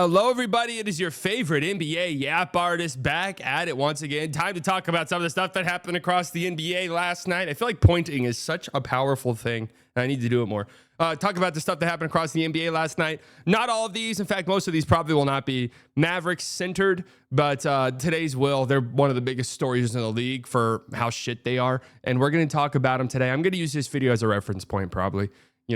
Hello, everybody. It is your favorite NBA Yap artist back at it once again. Time to talk about some of the stuff that happened across the NBA last night. I feel like pointing is such a powerful thing, and I need to do it more. Talk about the stuff that happened across the NBA last night. Not all of these. In fact, most of these probably will not be Mavericks centered, but today's will. They're one of the biggest stories in the league for how shit they are, and we're going to talk about them today. I'm going to use this video as a reference point, probably. We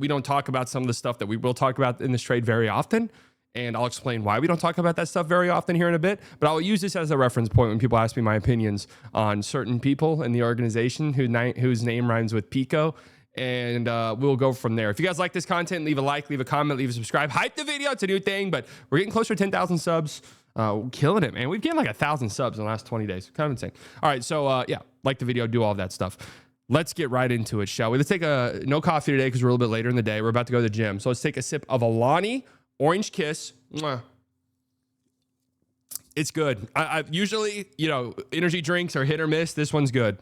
don't talk about some of the stuff that we will talk about in this trade very often, and I'll explain why we don't talk about that stuff very often here in a bit, but I'll use this as a reference point when people ask me my opinions on certain people in the organization whose name rhymes with Pico, and we'll go from there. If you guys like this content, leave a like, leave a comment, leave a subscribe. Hype the video. It's a new thing, but we're getting closer to 10,000 subs. Killing it, man. We've gained like 1,000 subs in the last 20 days. Kind of insane. All right, so yeah, like the video, do all of that stuff. Let's get right into it, shall we? Let's take no coffee today because we're a little bit later in the day. We're about to go to the gym. So let's take a sip of Alani Orange Kiss. Mwah. It's good. I usually, energy drinks are hit or miss. This one's good.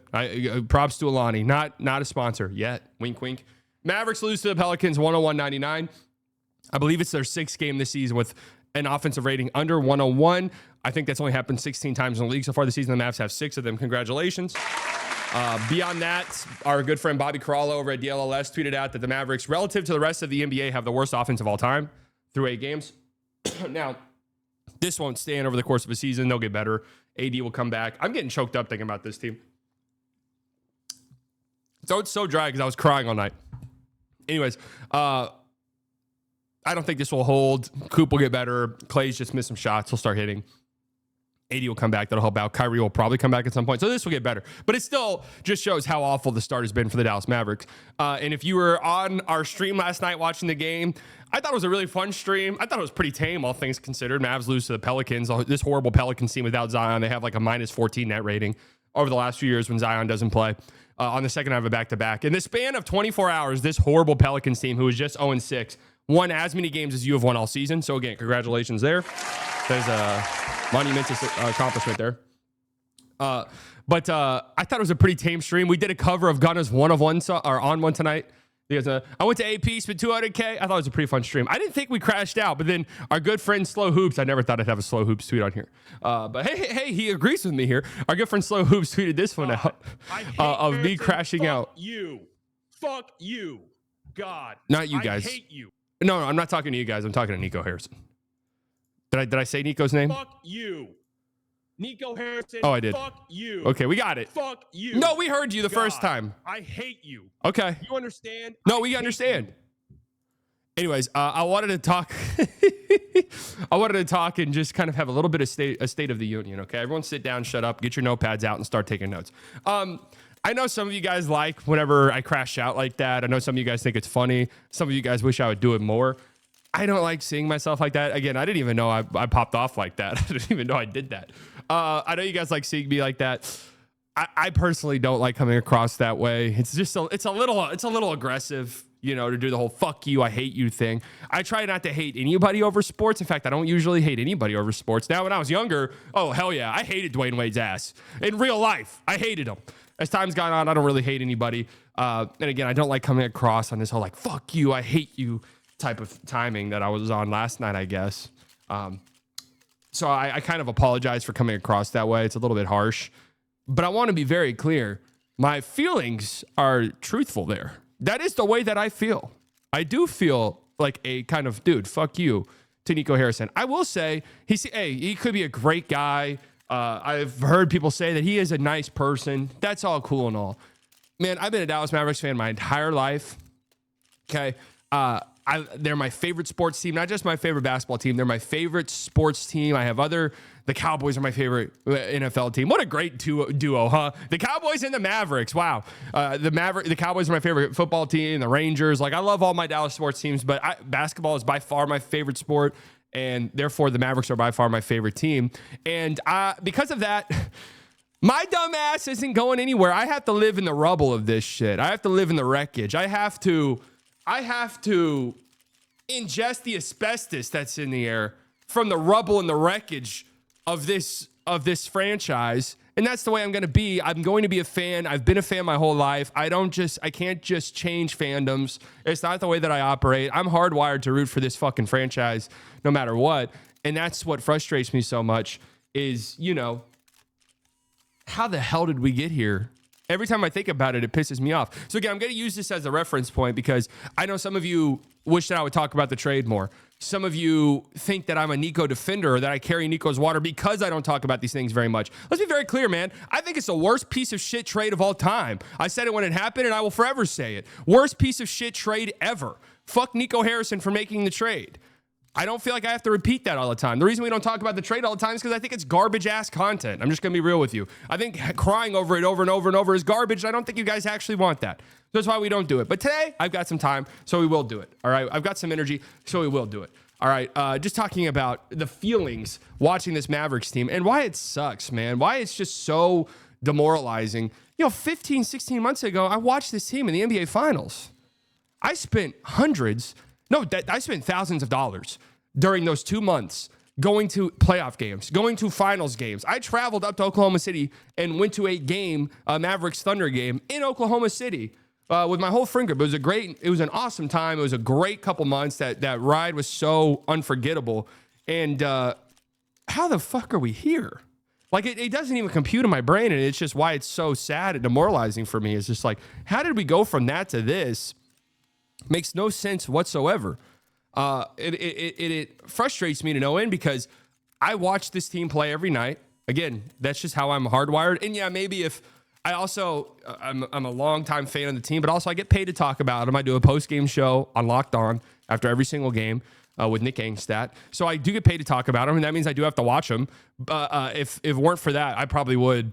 Props to Alani. Not a sponsor yet. Wink, wink. Mavericks lose to the Pelicans 101-99. I believe it's their sixth game this season with an offensive rating under 101. I think that's only happened 16 times in the league so far this season. The Mavs have 6 of them. Congratulations. Beyond that, our good friend Bobby Corralo over at DLLS tweeted out that the Mavericks, relative to the rest of the NBA, have the worst offense of all time through 8 games. Now, this won't stand over the course of a season. They'll get better. AD will come back. I'm getting choked up thinking about this team. So it's so dry because I was crying all night. Anyways, I don't think this will hold. Coop will get better. Clay's just missed some shots. He'll start hitting. AD will come back. That'll help out. Kyrie will probably come back at some point. So this will get better. But it still just shows how awful the start has been for the Dallas Mavericks. And if you were on our stream last night watching the game, I thought it was a really fun stream. I thought it was pretty tame, all things considered. Mavs lose to the Pelicans. This horrible Pelicans team without Zion. They have like a -14 net rating over the last few years when Zion doesn't play. On the second half of back-to-back. In the span of 24 hours, this horrible Pelicans team, who was just 0-6, won as many games as you have won all season. So again, congratulations there. There's a monumental accomplishment there. But I thought it was a pretty tame stream. We did a cover of Gunna's On One tonight. Because, I went to AP, spent $200K. I thought it was a pretty fun stream. I didn't think we crashed out, but then our good friend Slow Hoops, I never thought I'd have a Slow Hoops tweet on here. But hey, he agrees with me here. Our good friend Slow Hoops tweeted this one out of me crashing out. Fuck you. God. Not you guys. I hate you. No, I'm not talking to you guys. I'm talking to Nico Harrison. Did I say Nico's name? Fuck you. Nico Harrison. Oh, I did. Fuck you. Okay, we got it. Fuck you. No, we heard you the first time. I hate you. Okay. You understand? No, we understand. Anyways, I wanted to talk. I wanted to talk and just kind of have a little bit of state of the union. Okay, everyone, sit down, shut up, get your notepads out, and start taking notes. I know some of you guys like whenever I crash out like that. I know some of you guys think it's funny. Some of you guys wish I would do it more. I don't like seeing myself like that. Again, I didn't even know I popped off like that. I didn't even know I did that. I know you guys like seeing me like that. I personally don't like coming across that way. It's just it's a little aggressive, to do the whole "fuck you, I hate you" thing. I try not to hate anybody over sports. In fact, I don't usually hate anybody over sports. Now, when I was younger, oh hell yeah, I hated Dwayne Wade's ass in real life. I hated him. As time's gone on, I don't really hate anybody. And again, I don't like coming across on this whole like "fuck you, I hate you" type of timing that I was on last night, I guess. So I kind of apologize for coming across that way. It's a little bit harsh, but I want to be very clear. My feelings are truthful there. That is the way that I feel. I do feel like a kind of dude, fuck you to Nico Harrison. I will say he could be a great guy. I've heard people say that he is a nice person. That's all cool and all. Man, I've been a Dallas Mavericks fan my entire life. Okay. They're my favorite sports team, not just my favorite basketball team. They're my favorite sports team. The Cowboys are my favorite NFL team. What a great duo, huh? The Cowboys and the Mavericks. Wow. The Cowboys are my favorite football team. The Rangers. I love all my Dallas sports teams, but basketball is by far my favorite sport, and therefore the Mavericks are by far my favorite team. And because of that, my dumb ass isn't going anywhere. I have to live in the rubble of this shit. I have to live in the wreckage. I have to ingest the asbestos that's in the air from the rubble and the wreckage of this franchise And that's the way I'm going to be. I'm going to be a fan. I've been a fan my whole life. I can't just change fandoms. It's not the way that I operate. I'm hardwired to root for this fucking franchise no matter what. And that's what frustrates me so much is, how the hell did we get here? Every time I think about it, it pisses me off. So again, I'm going to use this as a reference point because I know some of you wish that I would talk about the trade more. Some of you think that I'm a Nico defender or that I carry Nico's water because I don't talk about these things very much. Let's be very clear, man. I think it's the worst piece of shit trade of all time. I said it when it happened, and I will forever say it. Worst piece of shit trade ever. Fuck Nico Harrison for making the trade. I don't feel like I have to repeat that all the time. The reason we don't talk about the trade all the time is because I think it's garbage-ass content. I'm just going to be real with you. I think crying over it over and over and over is garbage. I don't think you guys actually want that. That's why we don't do it. But today, I've got some time, so we will do it. All right? I've got some energy, so we will do it. All right? Just talking about the feelings watching this Mavericks team and why it sucks, man. Why it's just so demoralizing. 15, 16 months ago, I watched this team in the NBA Finals. I spent thousands of dollars during those 2 months going to playoff games, going to finals games. I traveled up to Oklahoma City and went to a Mavericks Thunder game in Oklahoma City with my whole friend group. It was an awesome time. It was a great couple months. That ride was so unforgettable. And how the fuck are we here? Like, it doesn't even compute in my brain, and it's just why it's so sad and demoralizing for me. It's just like, how did we go from that to this? Makes no sense whatsoever. It frustrates me to no end because I watch this team play every night. Again, that's just how I'm hardwired. And yeah, maybe if I also, I'm a longtime fan of the team, but also I get paid to talk about them. I do a post-game show on Locked On after every single game with Nick Angstadt. So I do get paid to talk about them, and that means I do have to watch them. If it weren't for that, I probably would,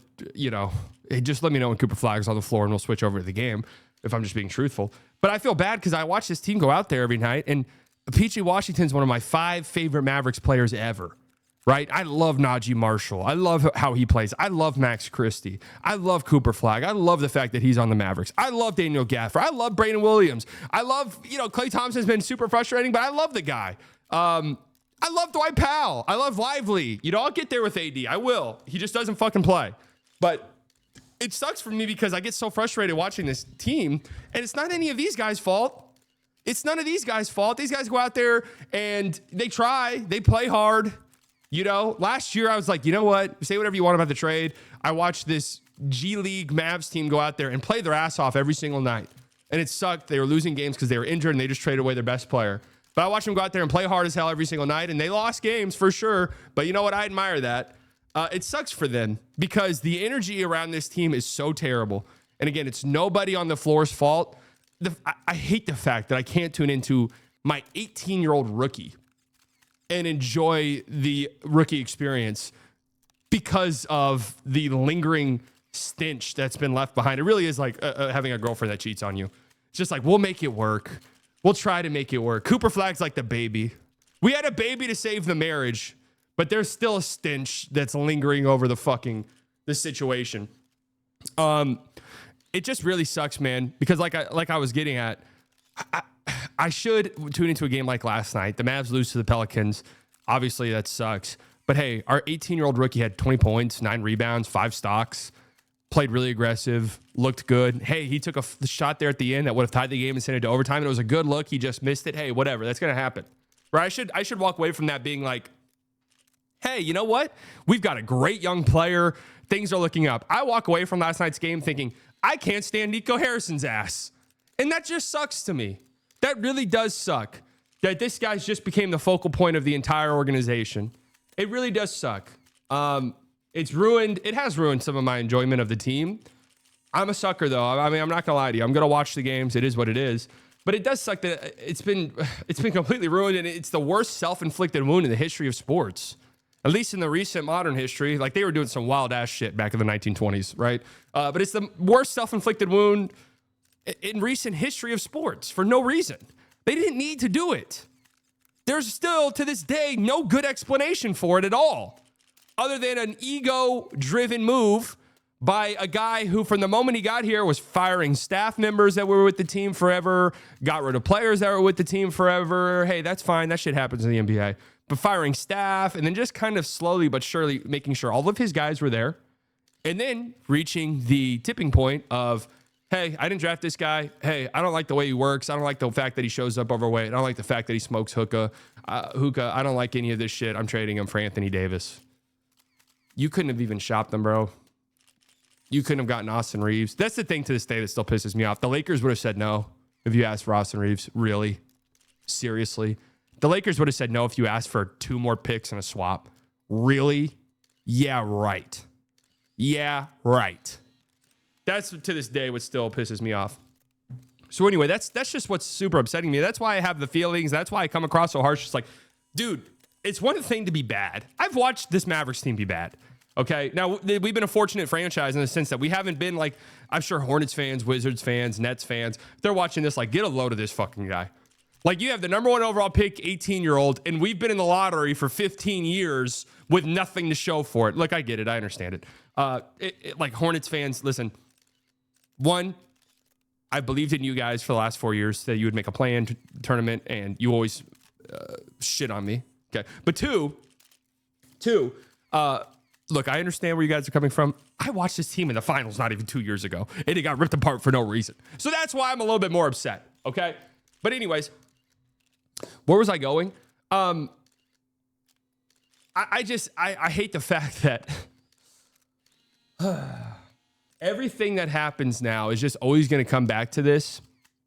just let me know when Cooper Flag's on the floor and we'll switch over to the game if I'm just being truthful. But I feel bad because I watch this team go out there every night, and PG Washington's one of my 5 favorite Mavericks players ever, right? I love Najee Marshall. I love how he plays. I love Max Christie. I love Cooper Flag. I love the fact that he's on the Mavericks. I love Daniel Gafford. I love Brandon Williams. I love, Klay Thompson's been super frustrating, but I love the guy. I love Dwight Powell. I love Lively. I'll get there with AD. I will. He just doesn't fucking play. But it sucks for me because I get so frustrated watching this team, and it's not any of these guys' fault. It's none of these guys' fault. These guys go out there and they try. They play hard. Last year I was like, you know what? Say whatever you want about the trade. I watched this G League Mavs team go out there and play their ass off every single night. And it sucked. They were losing games because they were injured and they just traded away their best player. But I watched them go out there and play hard as hell every single night, and they lost games for sure. But you know what? I admire that. It sucks for them because the energy around this team is so terrible. And again, it's nobody on the floor's fault. I hate the fact that I can't tune into my 18-year-old rookie and enjoy the rookie experience because of the lingering stench that's been left behind. It really is like having a girlfriend that cheats on you. It's just like, we'll make it work. We'll try to make it work. Cooper Flag's like the baby. We had a baby to save the marriage, but there's still a stench that's lingering over the situation. It just really sucks, man, because like I was getting at, I should tune into a game like last night. The Mavs lose to the Pelicans. Obviously, that sucks. But hey, our 18-year-old rookie had 20 points, 9 rebounds, 5 stocks, played really aggressive, looked good. Hey, he took a shot there at the end that would have tied the game and sent it to overtime, and it was a good look. He just missed it. Hey, whatever. That's going to happen. Right? I should walk away from that being like, hey, you know what? We've got a great young player. Things are looking up. I walk away from last night's game thinking, I can't stand Nico Harrison's ass. And that just sucks to me. That really does suck that this guy's just became the focal point of the entire organization. It really does suck. It has ruined some of my enjoyment of the team. I'm a sucker though. I mean, I'm not gonna lie to you. I'm gonna watch the games. It is what it is. But it does suck that it's been completely ruined, and it's the worst self-inflicted wound in the history of sports. At least in the recent modern history. Like, they were doing some wild ass shit back in the 1920s, right? But it's the worst self-inflicted wound in recent history of sports for no reason. They didn't need to do it. There's still, to this day, no good explanation for it at all, other than an ego-driven move by a guy who, from the moment he got here, was firing staff members that were with the team forever, got rid of players that were with the team forever. Hey, that's fine. That shit happens in the NBA. But firing staff and then just kind of slowly but surely making sure all of his guys were there, And then reaching the tipping point of, hey, I didn't draft this guy. Hey, I don't like the way he works. I don't like the fact that he shows up overweight. I don't like the fact that he smokes hookah. I don't like any of this shit. I'm trading him for Anthony Davis. You couldn't have even shopped them, bro. You couldn't have gotten Austin Reeves. That's the thing to this day that still pisses me off. The Lakers would have said no if you asked for Austin Reeves. Really? Seriously? The Lakers would have said no if you asked for 2 more picks and a swap. Really? Yeah, right. Yeah, right. That's to this day what still pisses me off. So anyway, that's just what's super upsetting me. That's why I have the feelings. That's why I come across so harsh. It's like, dude, it's one thing to be bad. I've watched this Mavericks team be bad. Okay. Now, we've been a fortunate franchise in the sense that we haven't been like, I'm sure Hornets fans, Wizards fans, Nets fans, they're watching this like, get a load of this fucking guy. Like, you have the number 1 overall pick, 18-year-old, and we've been in the lottery for 15 years with nothing to show for it. Look, I get it. I understand it. Like, Hornets fans, listen, one, I believed in you guys for the last 4 years that you would make a play-in tournament, and you always shit on me. Okay. But two, look, I understand where you guys are coming from. I watched this team in the finals not even 2 years ago, and it got ripped apart for no reason. So that's why I'm a little bit more upset. Okay. But anyways, where was I going? I hate the fact that everything that happens now is just always going to come back to this.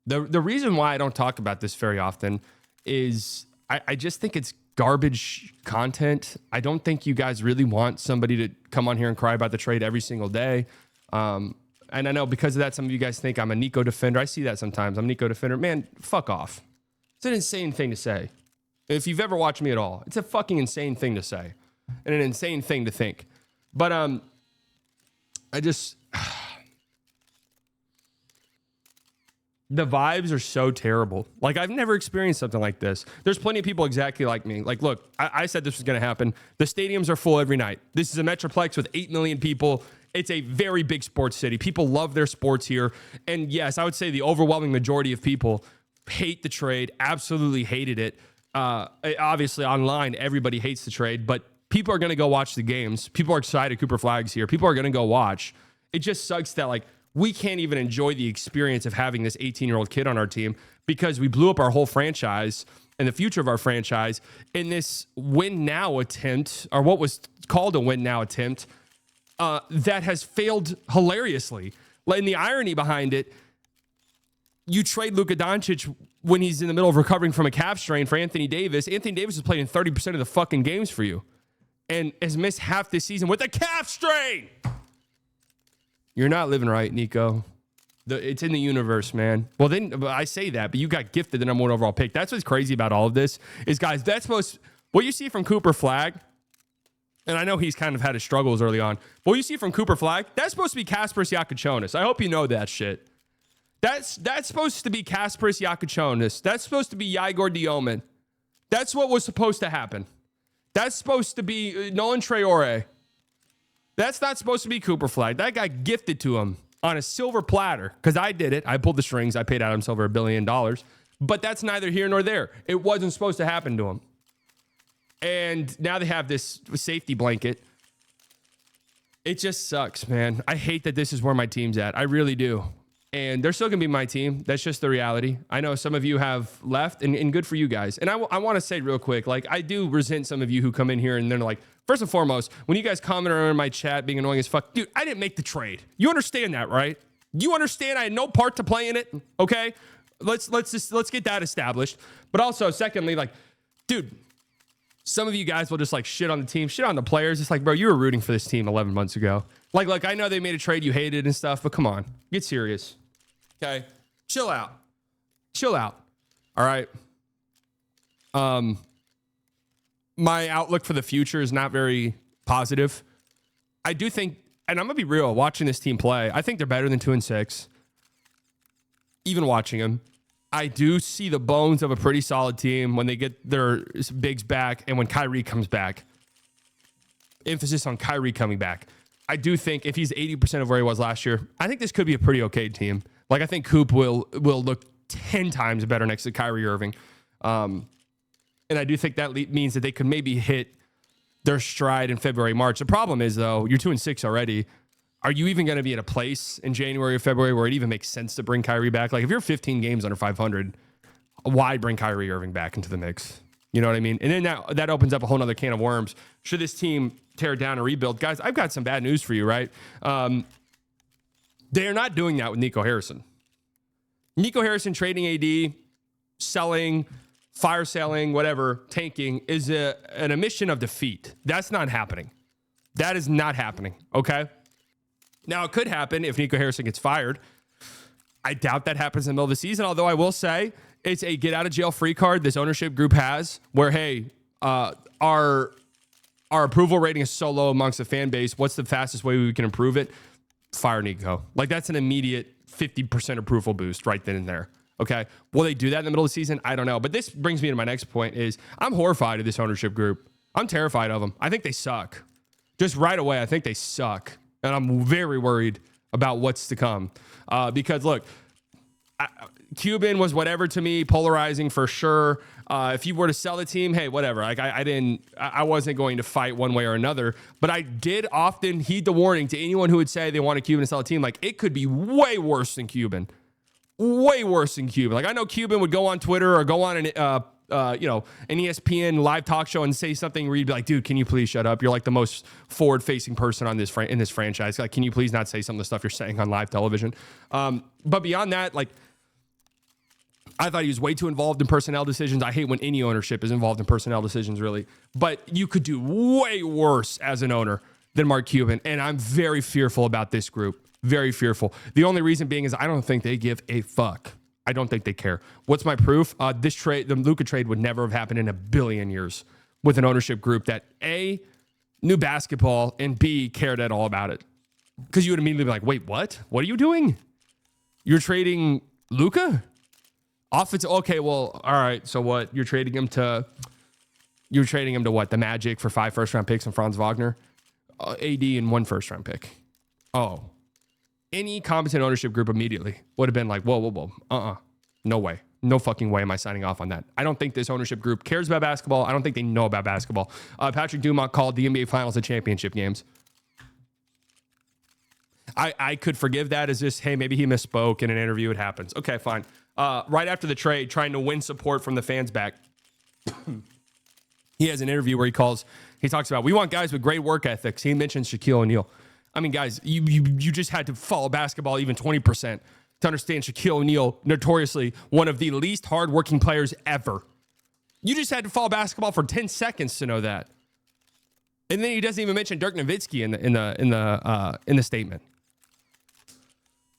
The reason why I don't talk about this very often is I just think it's garbage content. I don't think you guys really want somebody to come on here and cry about the trade every single day. And I know because of that, some of you guys think I'm a Nico defender. I see that sometimes. I'm a Nico defender. Man, fuck off. It's an insane thing to say. If you've ever watched me at all, it's a fucking insane thing to say and an insane thing to think. But I just... the vibes are so terrible. Like, I've never experienced something like this. There's plenty of people exactly like me. Like, look, I said this was going to happen. The stadiums are full every night. This is a Metroplex with 8 million people. It's a very big sports city. People love their sports here. And yes, I would say the overwhelming majority of people hate the trade, absolutely hated it. Obviously, online, everybody hates the trade, but people are going to go watch the games. People are excited Cooper Flag's here. People are going to go watch. It just sucks that, like, we can't even enjoy the experience of having this 18-year-old kid on our team because we blew up our whole franchise and the future of our franchise in this win now attempt, or what was called a win now attempt, that has failed hilariously. And the irony behind it, you trade Luka Doncic when he's in the middle of recovering from a calf strain for Anthony Davis. Anthony Davis has played in 30% of the fucking games for you and has missed half this season with a calf strain. You're not living right, Nico. It's in the universe, man. Well, then I say that, but you got gifted the number 1 overall pick. That's what's crazy about all of this is, guys, that's what you see from Cooper Flag. And I know he's kind of had his struggles early on. But what you see from Cooper Flag, that's supposed to be Kasparis Yakuchonis. I hope you know that shit. That's supposed to be Kasparis Yakuchonis. That's supposed to be Igor Dioman. That's what was supposed to happen. That's supposed to be Nolan Traore. That's not supposed to be Cooper Flag. That got gifted to him on a silver platter because I did it. I pulled the strings. I paid Adam Silver $1 billion. But that's neither here nor there. It wasn't supposed to happen to him. And now they have this safety blanket. It just sucks, man. I hate that this is where my team's at. I really do. And they're still going to be my team. That's just the reality. I know some of you have left, and good for you guys. And I want to say real quick, like, I do resent some of you who come in here and they're like, first and foremost, when you guys comment on my chat being annoying as fuck, dude, I didn't make the trade. You understand that, right? You understand I had no part to play in it, okay? Let's get that established. But also, secondly, like, dude, some of you guys will just like shit on the team, shit on the players. It's like, bro, you were rooting for this team 11 months ago. Like I know they made a trade you hated and stuff, but come on, get serious. Okay, chill out. All right. My outlook for the future is not very positive. I do think, and I'm gonna be real, watching this team play, I think they're better than 2-6. Even watching them, I do see the bones of a pretty solid team when they get their bigs back and when Kyrie comes back. Emphasis on Kyrie coming back. I do think if he's 80% of where he was last year, I think this could be a pretty okay team. Like, I think Coop will look 10 times better next to Kyrie Irving. And I do think that means that they could maybe hit their stride in February, March. The problem is, though, you're 2-6 already. are you even going to be at a place in January or February where it even makes sense to bring Kyrie back? Like if you're 15 games under 500, why bring Kyrie Irving back into the mix? You know what I mean? And then that opens up a whole nother can of worms. Should this team tear down and rebuild? Guys, I've got some bad news for you, right? They are not doing that with Nico Harrison. Nico Harrison trading AD, selling, fire selling, whatever, tanking is an admission of defeat. That's not happening. That is not happening, okay? Now, it could happen if Nico Harrison gets fired. I doubt that happens in the middle of the season, although I will say it's a get-out-of-jail-free card this ownership group has where, hey, our approval rating is so low amongst the fan base. What's the fastest way we can improve it? Fire Nico. Like, that's an immediate 50% approval boost right then and there. Okay. Will they do that in the middle of the season? I don't know. But this brings me to my next point is I'm horrified of this ownership group. I'm terrified of them. I think they suck. Just right away, I think they suck. And I'm very worried about what's to come. Because, look, Cuban was whatever to me, polarizing for sure. If you were to sell the team, hey, whatever. Like I wasn't going to fight one way or another, but I did often heed the warning to anyone who would say they wanted Cuban to sell a team. Like it could be way worse than Cuban, way worse than Cuban. Like I know Cuban would go on Twitter or go on an ESPN live talk show and say something where you'd be like, dude, can you please shut up? You're like the most forward-facing person on this in this franchise. Like, can you please not say some of the stuff you're saying on live television? But beyond that, like. I thought he was way too involved in personnel decisions. I hate when any ownership is involved in personnel decisions, really. But you could do way worse as an owner than Mark Cuban. And I'm very fearful about this group. Very fearful. The only reason being is I don't think they give a fuck. I don't think they care. What's my proof? This trade, the Luka trade would never have happened in a billion years with an ownership group that A, knew basketball, and B, cared at all about it. Because you would immediately be like, wait, what? What are you doing? You're trading Luka? Offensive, okay, well, all right. So what? You're trading him to what? The Magic for 5 first-round picks and Franz Wagner? AD and 1 first-round pick. Oh. Any competent ownership group immediately would have been like, whoa. No way. No fucking way am I signing off on that. I don't think this ownership group cares about basketball. I don't think they know about basketball. Patrick Dumont called the NBA Finals the championship games. I could forgive that as just, hey, maybe he misspoke in an interview. It happens. Okay, fine. Right after the trade, trying to win support from the fans back, he has an interview where he talks about, we want guys with great work ethics. He mentions Shaquille O'Neal. I mean, guys, you just had to follow basketball even 20% to understand Shaquille O'Neal, notoriously one of the least hardworking players ever. You just had to follow basketball for 10 seconds to know that. And then he doesn't even mention Dirk Nowitzki in the statement.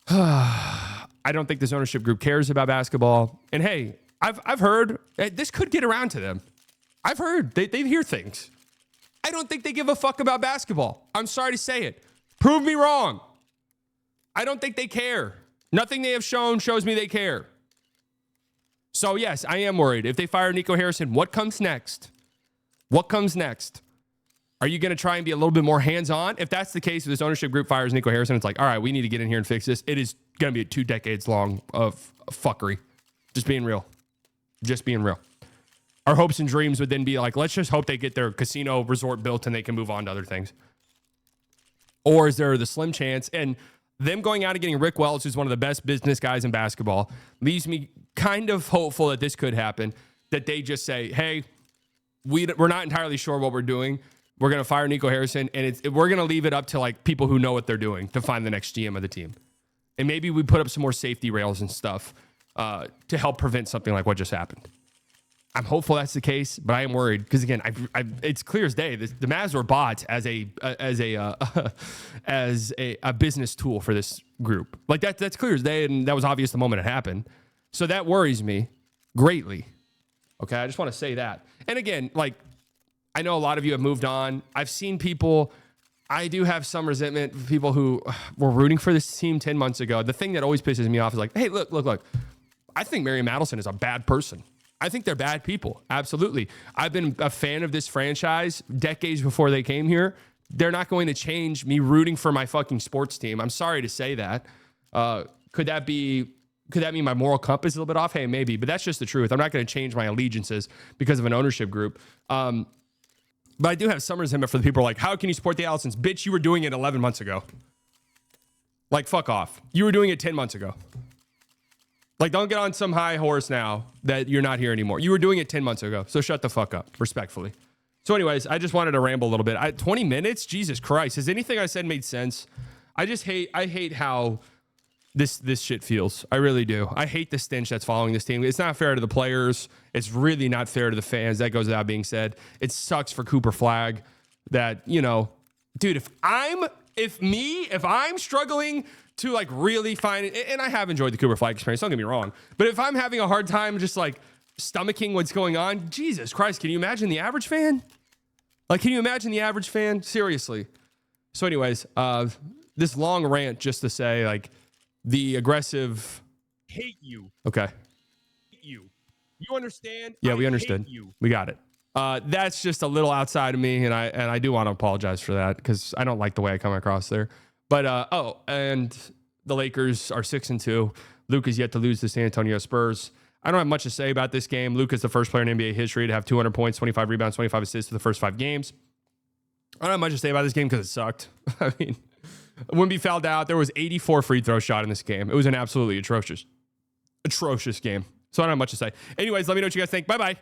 I don't think this ownership group cares about basketball. And hey, I've heard this could get around to them. I've heard they hear things. I don't think they give a fuck about basketball. I'm sorry to say it. Prove me wrong. I don't think they care. Nothing they have shown shows me they care. So yes, I am worried. If they fire Nico Harrison, what comes next? What comes next? Are you going to try and be a little bit more hands-on? If that's the case, if this ownership group fires Nico Harrison, it's like, all right, we need to get in here and fix this. It is going to be 2 decades long of fuckery. Just being real. Just being real. Our hopes and dreams would then be like, let's just hope they get their casino resort built and they can move on to other things. Or is there the slim chance, and them going out and getting Rick Wells, who's one of the best business guys in basketball, leaves me kind of hopeful that this could happen, that they just say, hey, we're not entirely sure what we're doing. We're going to fire Nico Harrison, and we're going to leave it up to like people who know what they're doing to find the next GM of the team. And maybe we put up some more safety rails and stuff to help prevent something like what just happened. I'm hopeful that's the case, but I am worried because again, it's clear as day. The Mavs were bought as a business tool for this group. Like that's clear as day, and that was obvious the moment it happened. So that worries me greatly. Okay, I just want to say that. And again, like I know a lot of you have moved on. I've seen people. I do have some resentment for people who were rooting for this team 10 months ago. The thing that always pisses me off is like, hey, look. I think Mary Madelson is a bad person. I think they're bad people. Absolutely. I've been a fan of this franchise decades before they came here. They're not going to change me rooting for my fucking sports team. I'm sorry to say that. Could that mean my moral compass is a little bit off? Hey, maybe, but that's just the truth. I'm not going to change my allegiances because of an ownership group. But I do have some resentment for the people who are like, how can you support the Allisons? Bitch, you were doing it 11 months ago. Like, fuck off. You were doing it 10 months ago. Like, don't get on some high horse now that you're not here anymore. You were doing it 10 months ago. So shut the fuck up, respectfully. So anyways, I just wanted to ramble a little bit. 20 minutes? Jesus Christ. Has anything I said made sense? I hate how this shit feels. I really do. I hate the stench that's following this team. It's not fair to the players. It's really not fair to the fans. That goes without being said. It sucks for Cooper Flagg that, you know, dude, if I'm struggling to like really find it, and I have enjoyed the Cooper Flagg experience, don't get me wrong, but if I'm having a hard time just like stomaching what's going on, Jesus Christ, can you imagine the average fan? Like, can you imagine the average fan? Seriously. So anyways, this long rant just to say, like, the aggressive... Hate you. Okay. Hate you. You understand? Yeah, I we understood. hate you. We got it. That's just a little outside of me, and I do want to apologize for that because I don't like the way I come across there. But, and the Lakers are 6-2. Luka's yet to lose to San Antonio Spurs. I don't have much to say about this game. Luka's the first player in NBA history to have 200 points, 25 rebounds, 25 assists for the first 5 games. I don't have much to say about this game because it sucked. I mean, wouldn't be fouled out. There was 84 free throw shot in this game. It was an absolutely atrocious game. So I don't have much to say. Anyways, let me know what you guys think. Bye-bye.